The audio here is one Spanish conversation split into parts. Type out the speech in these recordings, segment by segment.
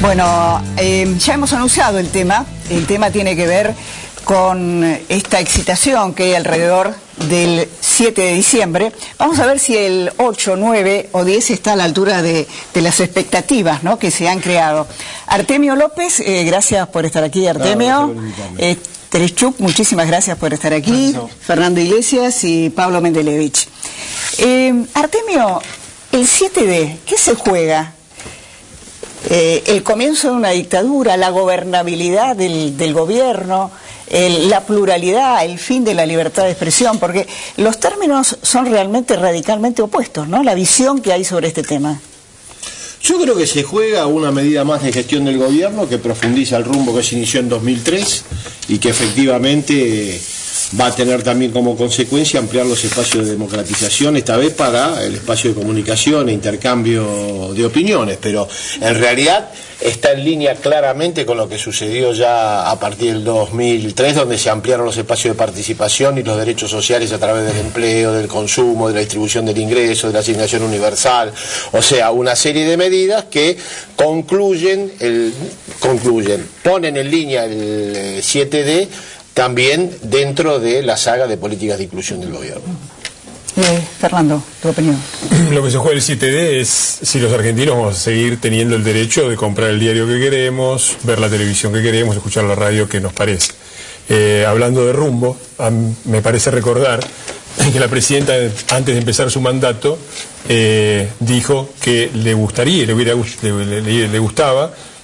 Bueno, ya hemos anunciado el tema. El tema tiene que ver con esta excitación que hay alrededor del 7 de diciembre. Vamos a ver si el 8, 9 o 10 está a la altura de las expectativas, ¿no?, que se han creado. Artemio López, gracias por estar aquí, Artemio. Tereshchuk, muchísimas gracias por estar aquí. Gracias. Fernando Iglesias y Pablo Mendelevich. Artemio, el 7D, ¿qué se juega? El comienzo de una dictadura, la gobernabilidad del gobierno, la pluralidad, el fin de la libertad de expresión, porque los términos son realmente radicalmente opuestos, ¿no? La visión que hay sobre este tema. Yo creo que se juega una medida más de gestión del gobierno que profundiza el rumbo que se inició en 2003 y que efectivamente va a tener también como consecuencia ampliar los espacios de democratización, esta vez para el espacio de comunicación e intercambio de opiniones, pero en realidad está en línea claramente con lo que sucedió ya a partir del 2003, donde se ampliaron los espacios de participación y los derechos sociales a través del empleo, del consumo, de la distribución del ingreso, de la asignación universal, o sea, una serie de medidas que ponen en línea el 7D también dentro de la saga de políticas de inclusión del gobierno. Fernando, tu opinión. Lo que se juega el 7D es si los argentinos vamos a seguir teniendo el derecho de comprar el diario que queremos, ver la televisión que queremos, escuchar la radio que nos parece. Hablando de rumbo, me parece recordar que la presidenta, antes de empezar su mandato, dijo que le gustaba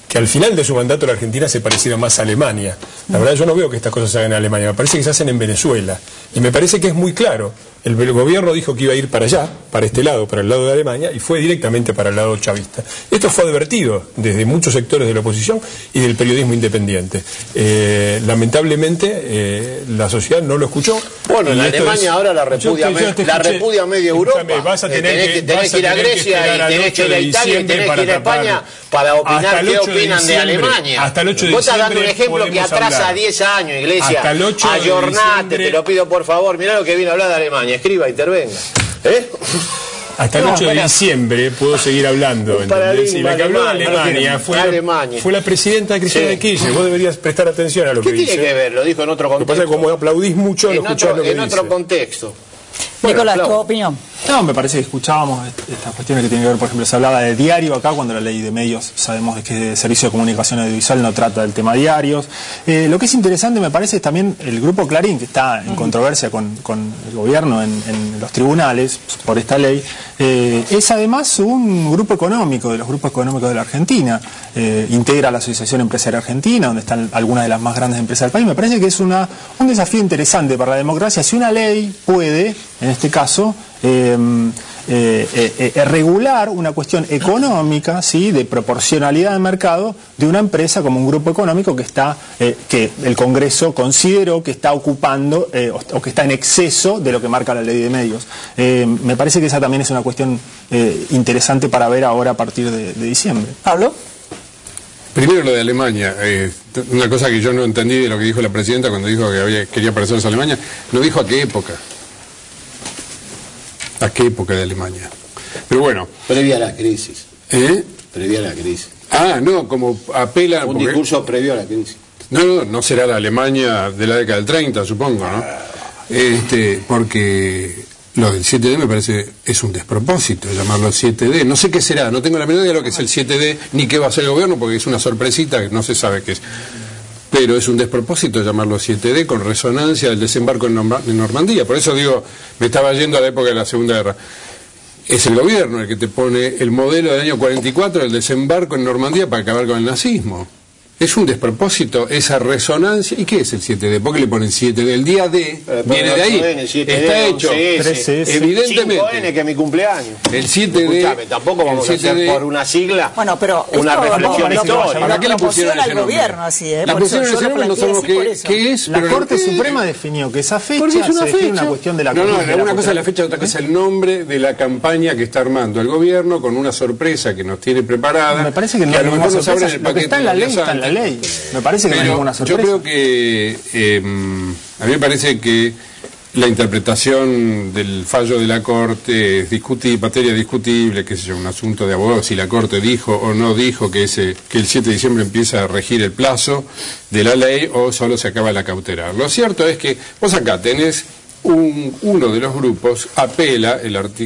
que al final de su mandato la Argentina se pareciera más a Alemania. La verdad, yo no veo que estas cosas se hagan en Alemania, me parece que se hacen en Venezuela. Y me parece que es muy claro. El gobierno dijo que iba a ir para allá, para este lado, para el lado de Alemania, y fue directamente para el lado chavista. Esto fue advertido desde muchos sectores de la oposición y del periodismo independiente. Lamentablemente, la sociedad no lo escuchó. Bueno, en Alemania ahora la repudia media Europa. Vas a tener tenés que ir a Grecia, y tenés que ir a Italia, y tenés que ir a España para opinar qué opinan de Alemania. Hasta el 8 de Vos estás dando un diciembre ejemplo que atrasa 10 años, Iglesia. Hasta el 8 de Ayornate, te lo pido por favor. Mirá lo que vino a hablar de Alemania. Escriba, intervenga. Hasta el 8 de diciembre puedo seguir hablando. Y la que habló de Alemania fue la presidenta Cristina Kirchner. Vos deberías prestar atención a lo que dice. ¿Qué tiene que ver? Lo dijo en otro contexto. Lo que pasa es que como aplaudís mucho, no escuchás lo que dice. En otro contexto. Nicolás, tu opinión. No, me parece que escuchábamos estas cuestiones que tienen que ver, por ejemplo, se hablaba de diario acá, cuando la ley de medios, sabemos que el Servicio de Comunicación Audiovisual no trata del tema diarios. Lo que es interesante, me parece, es también el Grupo Clarín, que está en controversia con el gobierno en los tribunales por esta ley. Es además un grupo económico, de los grupos económicos de la Argentina. Integra la Asociación Empresaria Argentina, donde están algunas de las más grandes empresas del país. Me parece que es un desafío interesante para la democracia. Si una ley puede, en este caso, regular una cuestión económica, ¿sí?, de proporcionalidad de mercado de una empresa como un grupo económico que está que el Congreso consideró que está ocupando o que está en exceso de lo que marca la ley de medios. Me parece que esa también es una cuestión interesante para ver ahora a partir de diciembre. ¿Pablo? Primero lo de Alemania, una cosa que yo no entendí de lo que dijo la presidenta cuando dijo que quería parecerse a Alemania, no dijo a qué época. ¿A qué época de Alemania? Pero bueno. Previa a la crisis. Previa a la crisis. Ah, no, como apela... Un discurso previo a la crisis. No será la Alemania de la década del 30, supongo, ¿no? Porque lo del 7D me parece es un despropósito llamarlo 7D. No sé qué será, no tengo la menor idea de lo que es el 7D, ni qué va a hacer el gobierno, porque es una sorpresita que no se sabe qué es. Pero es un despropósito llamarlo 7D con resonancia del desembarco en Normandía. Por eso digo, me estaba yendo a la época de la Segunda Guerra. Es el gobierno el que te pone el modelo del año 44 del desembarco en Normandía para acabar con el nazismo. Es un despropósito esa resonancia. ¿Y qué es el 7D? ¿Por qué le ponen 7D? El día D viene de ahí. 7D, está hecho. Evidentemente. 5N, que es mi cumpleaños. El 7D. Escuchame, tampoco vamos a hacer por una sigla. Bueno, pero una reflexión histórica. ¿Para qué le pusieron ese nombre? Gobierno, así, la pusieron ese nombre, no sabemos qué es. La Corte Suprema definió que esa fecha es una cuestión de la No, una cosa es la fecha, otra cosa es el nombre de la campaña que está armando el gobierno con una sorpresa que nos tiene preparada. Me parece que no a lo mejor nos abre el paquete. Está en la ley, está en la ley. Me parece que no hay ninguna sorpresa. Yo creo que a mí me parece que la interpretación del fallo de la Corte es materia discutible, qué sé yo, un asunto de abogados, si la Corte dijo o no dijo que el 7 de diciembre empieza a regir el plazo de la ley o solo se acaba la cautelar. Lo cierto es que vos acá tenés uno de los grupos apela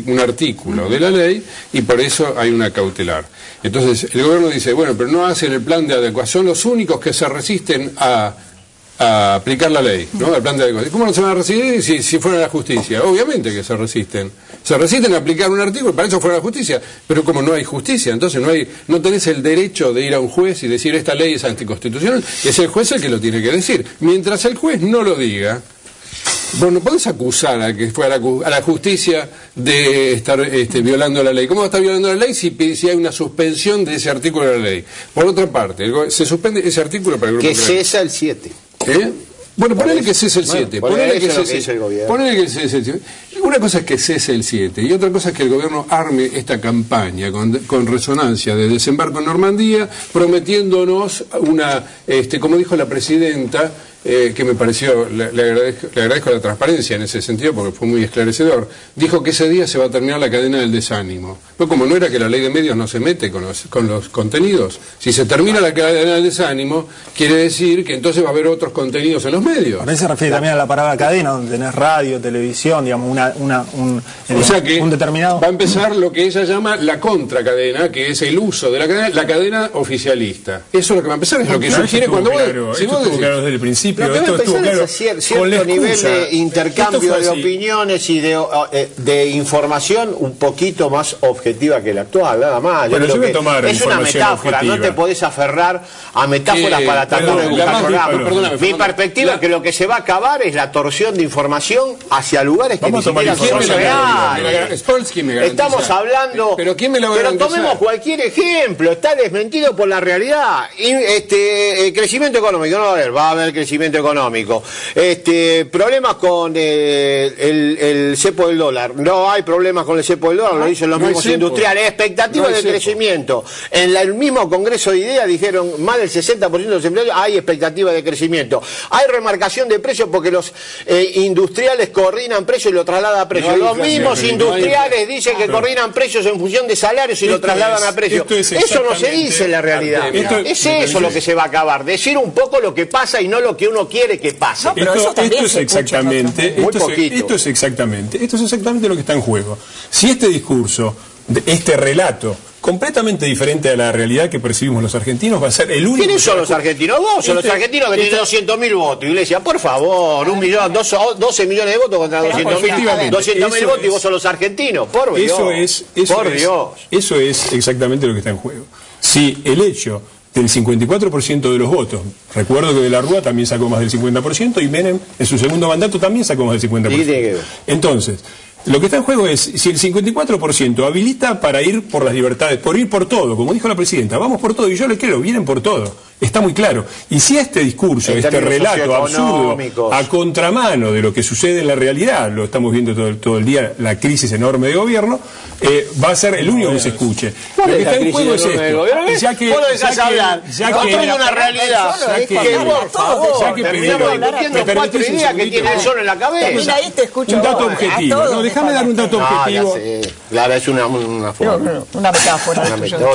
un artículo de la ley y por eso hay una cautelar. Entonces el gobierno dice, bueno, pero no hacen el plan de adecuación, son los únicos que se resisten a aplicar la ley, ¿no? El plan de adecuación. ¿Cómo no se van a resistir si fuera la justicia? Obviamente que se resisten. Se resisten a aplicar un artículo, para eso fuera la justicia. Pero como no hay justicia, entonces no tenés el derecho de ir a un juez y decir esta ley es anticonstitucional, es el juez el que lo tiene que decir. Mientras el juez no lo diga, vos no podés acusar a que fue a la justicia de estar violando la ley. ¿Cómo va a estar violando la ley si hay una suspensión de ese artículo de la ley? Por otra parte, se suspende ese artículo para el grupo que cesa el 7. Bueno, ponele que cese el 7. Ponele que cese el gobierno. Ponele que cese el 7. Una cosa es que cese el 7 y otra cosa es que el gobierno arme esta campaña con resonancia de desembarco en Normandía, prometiéndonos como dijo la presidenta, que me pareció, le agradezco la transparencia en ese sentido porque fue muy esclarecedor, dijo que ese día se va a terminar la cadena del desánimo. Pues como no era que la ley de medios no se mete con los contenidos, si se termina la cadena del desánimo, quiere decir que entonces va a haber otros contenidos en los medios. A veces se refiere también a la palabra cadena, donde tenés radio, televisión, digamos, un determinado... Va a empezar lo que ella llama la contracadena, que es el uso de la cadena oficialista. Eso es lo que va a empezar, es lo que sugiere cuando vos... Esto estuvo claro desde el principio. Lo que va a empezar es cierto nivel de intercambio de opiniones y de información un poquito más objetiva que la actual, nada más. Bueno, yo voy a tomar es una metáfora, objetiva. No te podés aferrar a metáforas para tratar de buscar programas. Mi perspectiva es que lo que se va a acabar es la torsión de información hacia lugares que ni siquiera son reales. Estamos hablando, pero ¿quién me lo va a garantizar? Tomemos cualquier ejemplo, está desmentido por la realidad. Crecimiento económico, no va a haber crecimiento económico. Problemas con el cepo del dólar. No hay problemas con el cepo del dólar, lo dicen los mismos industriales. Expectativas de crecimiento. En el mismo Congreso de Ideas dijeron más del 60% de los empleados hay expectativa de crecimiento. Hay remarcación de precios porque los industriales coordinan precios y lo trasladan a precios. Los mismos industriales dicen que coordinan precios en función de salarios y lo trasladan a precios. Eso no se dice en la realidad. Es eso lo que se va a acabar. Decir un poco lo que pasa y no lo que uno quiere que pase. No, pero esto es exactamente lo que está en juego. Si este discurso, este relato completamente diferente a la realidad que percibimos los argentinos, va a ser el único... ¿Quiénes son los argentinos? Vos son los argentinos que tienen 200.000 votos, Iglesia, por favor, 12 millones de votos contra 200.000 votos y vos sos los argentinos, por Dios. Eso es exactamente lo que está en juego. Si el hecho del 54% de los votos, recuerdo que de la Rúa también sacó más del 50% y Menem en su segundo mandato también sacó más del 50%. Entonces, lo que está en juego es si el 54% habilita para ir por las libertades, por ir por todo, como dijo la presidenta, vamos por todo, y yo le creo, vienen por todo, está muy claro. Y si este discurso, este relato absurdo, a contramano de lo que sucede en la realidad, lo estamos viendo todo el día, la crisis enorme de gobierno, va a ser el único que se escuche. Lo que está en juego es esto. Ya que una realidad, por favor, terminamos discutiendo 4 ideas que tiene el sol en la cabeza. Un dato objetivo. Déjame dar un dato objetivo. Claro, es una forma. Una metáfora.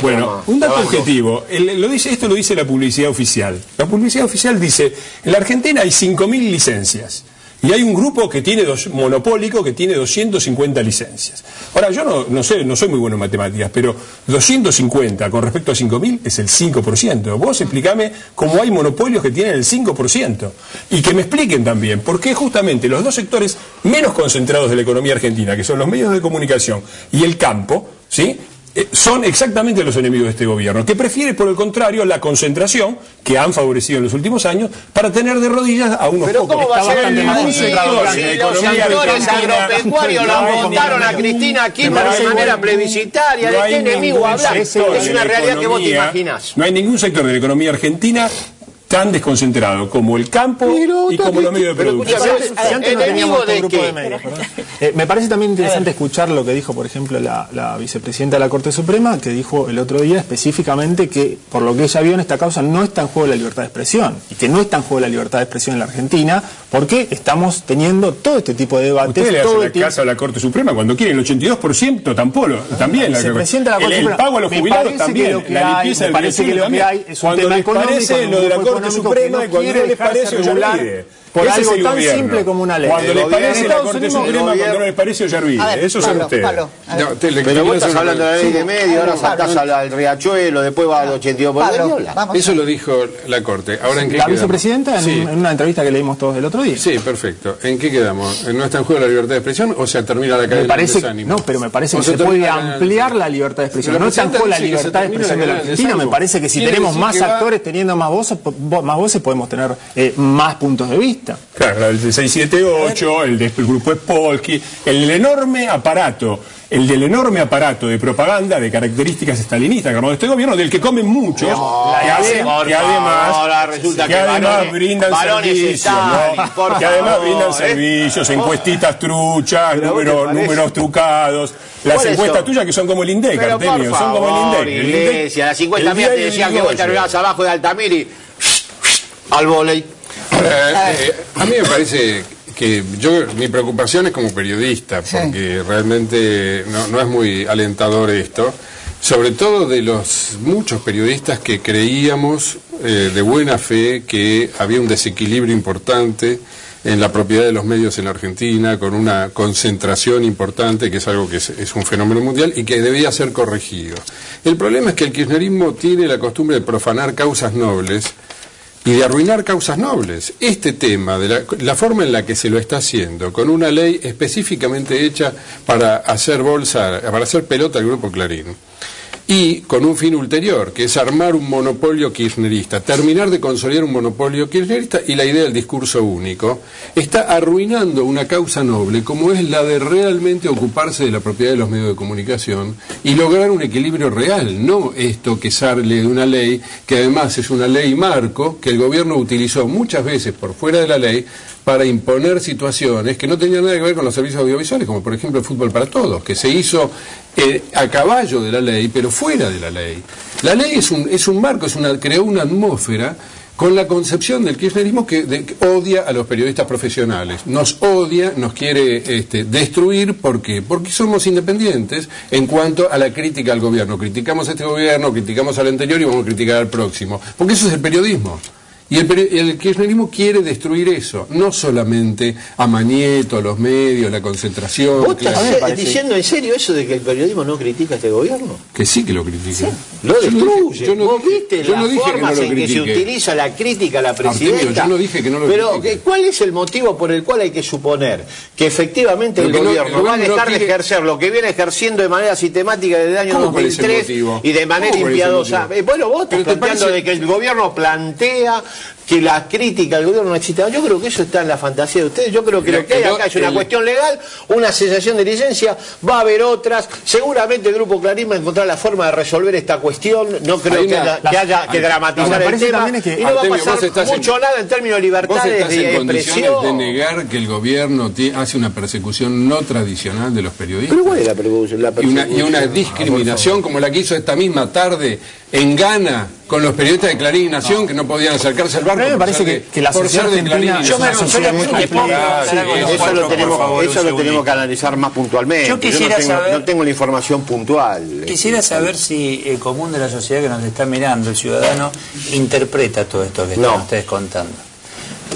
Bueno, un dato objetivo. Esto lo dice la publicidad oficial. La publicidad oficial dice, en la Argentina hay 5.000 licencias. Y hay un grupo que tiene monopólico que tiene 250 licencias. Ahora, yo no sé, no soy muy bueno en matemáticas, pero 250 con respecto a 5.000 es el 5%. Vos explícame cómo hay monopolios que tienen el 5%. Y que me expliquen también por qué justamente los dos sectores menos concentrados de la economía argentina, que son los medios de comunicación y el campo, ¿sí?, son exactamente los enemigos de este gobierno, que prefiere, por el contrario, la concentración que han favorecido en los últimos años para tener de rodillas a unos pocos. Pero ¿cómo va a ser ningún sector? Si los sectores agropecuarios la votaron a Cristina Kirchner de manera plebiscitaria, ¿de qué enemigo hablar? Es una realidad que vos te imaginás. No hay ningún sector de la economía argentina tan desconcentrado como el campo y como los medios de producción. Si antes no teníamos un grupo de medios, me parece también interesante escuchar lo que dijo, por ejemplo, la vicepresidenta de la Corte Suprema, que dijo el otro día específicamente que, por lo que ella vio en esta causa, no está en juego la libertad de expresión, y que no está en juego la libertad de expresión en la Argentina, porque estamos teniendo todo este tipo de debates. Ustedes le hacen la casa a la Corte Suprema cuando quieren el 82%, también. El pago a los jubilados también, la limpieza del vecino también. Cuando les parece lo de la Corte Suprema y cuando no les parece, olvide. Por ese algo es el tan gobierno. simple como una ley. Cuando les parece la Corte Suprema, cuando no les parece, olvide. Esos son ustedes. Pero vos estás hablando de la ley de medios, ahora saltás al riachuelo, después va al 82%. Eso lo dijo la Corte. Ahora, ¿en qué la quedamos? vicepresidenta en una entrevista que leímos todos el otro día. Sí, perfecto. ¿En qué quedamos? ¿No está en juego la libertad de expresión o se termina la cadena de desánimo? No, pero me parece que se puede ampliar la libertad de expresión. No está en juego la libertad de expresión de la Argentina. Me parece que si tenemos más actores teniendo más voces, podemos tener más puntos de vista. Claro, el de 678, el del grupo Spolsky, el del enorme aparato de propaganda de características estalinistas que armó este gobierno, del que comen muchos, que además brindan servicios, encuestitas truchas, números trucados. Las encuestas tuyas que son como el INDEC, Artemio, son como el INDEC. Las encuestas mías te decían que vos terminabas abajo de Altamira y al vóley. A mí me parece que mi preocupación es como periodista, porque realmente no es muy alentador esto, sobre todo de los muchos periodistas que creíamos de buena fe que había un desequilibrio importante en la propiedad de los medios en la Argentina, con una concentración importante, que es algo que es un fenómeno mundial y que debía ser corregido. El problema es que el kirchnerismo tiene la costumbre de profanar causas nobles y de arruinar causas nobles. Este tema, de la forma en la que se lo está haciendo, con una ley específicamente hecha para hacer pelota al Grupo Clarín, y con un fin ulterior, que es armar un monopolio kirchnerista, terminar de consolidar un monopolio kirchnerista, y la idea del discurso único, está arruinando una causa noble como es la de realmente ocuparse de la propiedad de los medios de comunicación y lograr un equilibrio real, no esto que sale de una ley, que además es una ley marco, que el gobierno utilizó muchas veces por fuera de la ley para imponer situaciones que no tenían nada que ver con los servicios audiovisuales, como por ejemplo el fútbol para todos, que se hizo a caballo de la ley, pero fuera de la ley. La ley es un marco, creó una atmósfera con la concepción del kirchnerismo que odia a los periodistas profesionales. Nos odia, nos quiere destruir. ¿Por qué? Porque somos independientes en cuanto a la crítica al gobierno. Criticamos a este gobierno, criticamos al anterior y vamos a criticar al próximo. Porque eso es el periodismo. Y el kirchnerismo quiere destruir eso, no solamente a Manieto, los medios, la concentración. ¿Vos estás diciendo en serio eso de que el periodismo no critica a este gobierno? Que sí que lo critica. Sí. Lo destruye. ¿Vos viste las formas en que se utiliza la crítica a la presidenta? Artemio, yo no dije que no lo critique. Pero ¿cuál es el motivo por el cual hay que suponer que efectivamente el gobierno va a dejar de ejercer lo que viene ejerciendo de manera sistemática desde el año 2003 y de manera impiedosa? Bueno, vos estás planteando de que el gobierno plantea que la crítica al gobierno no existe. Yo creo que eso está en la fantasía de ustedes. Yo creo que lo que hay acá es una cuestión legal, una cesación de licencia, va a haber otras. Seguramente el Grupo Clarín va a encontrar la forma de resolver esta cuestión. No creo que haya que dramatizar el tema. Y no va a pasar nada en términos de libertades de expresión. De negar que el gobierno hace una persecución no tradicional de los periodistas. ¿Pero cuál es la persecución? Y una discriminación como la que hizo esta misma tarde en Ghana con los periodistas de Clarín y Nación que no podían acercarse al barco. Me parece que la sociedad argentina es una sociedad muy complicada. Eso lo tenemos que analizar más puntualmente. Yo quisiera saber, no tengo la información puntual. Quisiera saber si el común de la sociedad que nos está mirando, el ciudadano, interpreta todo esto que están ustedes contando.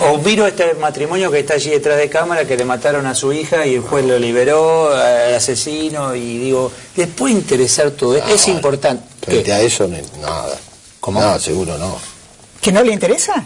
O miro este matrimonio que está allí detrás de cámara, que le mataron a su hija y el juez lo liberó, al asesino, y digo, ¿les puede interesar todo esto? Es importante. Frente a eso, nada. ¿Cómo? Nada, seguro no. ¿Que no le interesa?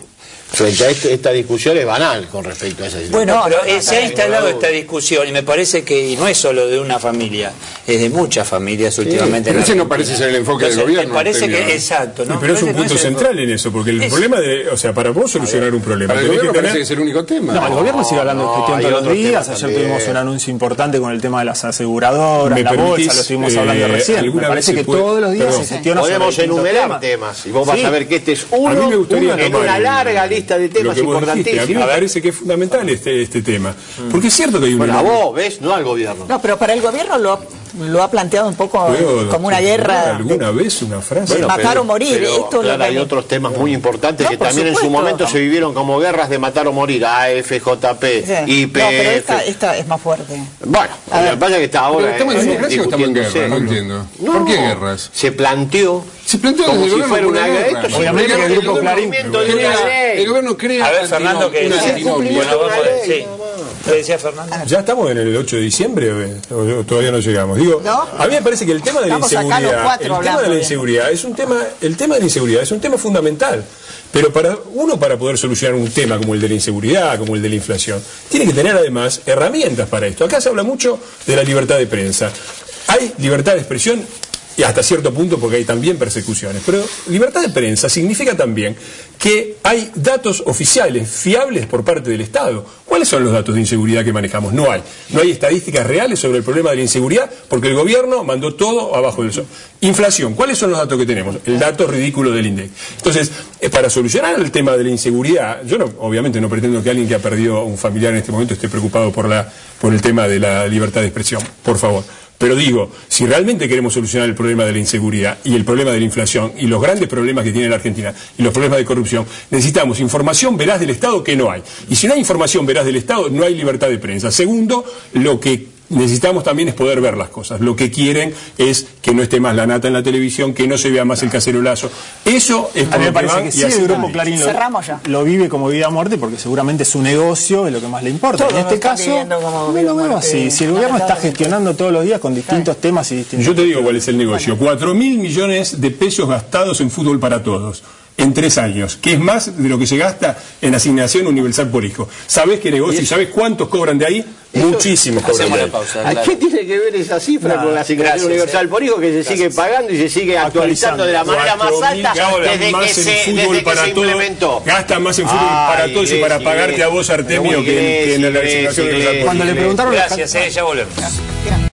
frente a esta discusión es banal con respecto a esa situación. Bueno, pero se ha instalado esta discusión y me parece que no es solo de una familia, es de muchas familias últimamente. Pero ese no parece ser el enfoque del gobierno. Me parece que, exacto, ¿no? Pero es un punto central en eso, porque el problema de, o sea, para vos solucionar un problema, para el gobierno parece que es el único tema. No, el gobierno sigue hablando de gestión todos los días. Ayer tuvimos un anuncio importante con el tema de las aseguradoras, la bolsa, lo estuvimos hablando recién. Me parece que todos los días se gestiona. Podemos enumerar temas y vos vas a ver que este es uno en una larga lista de temas importantísimos. A mí me parece que es fundamental este tema, porque es cierto que hay un... Bueno, a vos, ¿ves? No al gobierno. No, pero para el gobierno lo ha planteado un poco como una guerra. ¿Alguna vez una frase? Bueno, matar o morir. Pero, esto claro, hay otros temas muy importantes que también en su momento se vivieron como guerras de matar o morir. AFJP, IPF. No, pero esta es más fuerte. Bueno, lo que pasa es que está ahora... ¿Estamos en democracia o estamos en guerra? No entiendo. ¿Por qué guerras? Se planteó como si fuera una guerra. Obviamente que el grupo Clarín... El gobierno crea... A ver, Fernando, que... ¿Qué decía Fernando? ¿Ya estamos en el 8 de diciembre o todavía no llegamos? Digo, a mí me parece que el tema de la inseguridad, es un tema, el tema de la inseguridad es un tema fundamental. Pero para poder solucionar un tema como el de la inseguridad, como el de la inflación, tiene que tener además herramientas para esto. Acá se habla mucho de la libertad de prensa. Hay libertad de expresión y hasta cierto punto porque hay también persecuciones. Pero libertad de prensa significa también que hay datos oficiales, fiables por parte del Estado. ¿Cuáles son los datos de inseguridad que manejamos? No hay. No hay estadísticas reales sobre el problema de la inseguridad porque el gobierno mandó todo abajo del sol. Inflación. ¿Cuáles son los datos que tenemos? El dato ridículo del INDEC. Entonces, para solucionar el tema de la inseguridad, yo obviamente no pretendo que alguien que ha perdido a un familiar en este momento esté preocupado por el tema de la libertad de expresión. Por favor. Pero digo, si realmente queremos solucionar el problema de la inseguridad y el problema de la inflación y los grandes problemas que tiene la Argentina y los problemas de corrupción, necesitamos información veraz del Estado que no hay. Y si no hay información veraz del Estado, no hay libertad de prensa. Segundo, lo que necesitamos también es poder ver las cosas. Lo que quieren es que no esté más la nata en la televisión, que no se vea más el cacerolazo. Eso es a mí me parece que sí, el grupo Clarín lo vive como vida o muerte porque seguramente su negocio es lo que más le importa. Todo en este caso, no lo veo así. Si el gobierno está gestionando todos los días con distintos temas y distintos... Yo te digo cuál es el negocio. 4.000 millones de pesos gastados en fútbol para todos. En 3 años, que es más de lo que se gasta en asignación universal por hijo. ¿Sabés qué negocio y sabés cuántos cobran de ahí? Muchísimos cobran de ahí. ¿A qué tiene que ver esa cifra con la asignación universal por hijo que se sigue pagando y se sigue actualizando de la manera más alta desde que se implementó? Gastan más en fútbol para todos y para pagarte a vos, Artemio, que en la asignación universal por hijo. Cuando le preguntaron... Gracias, ya volvemos.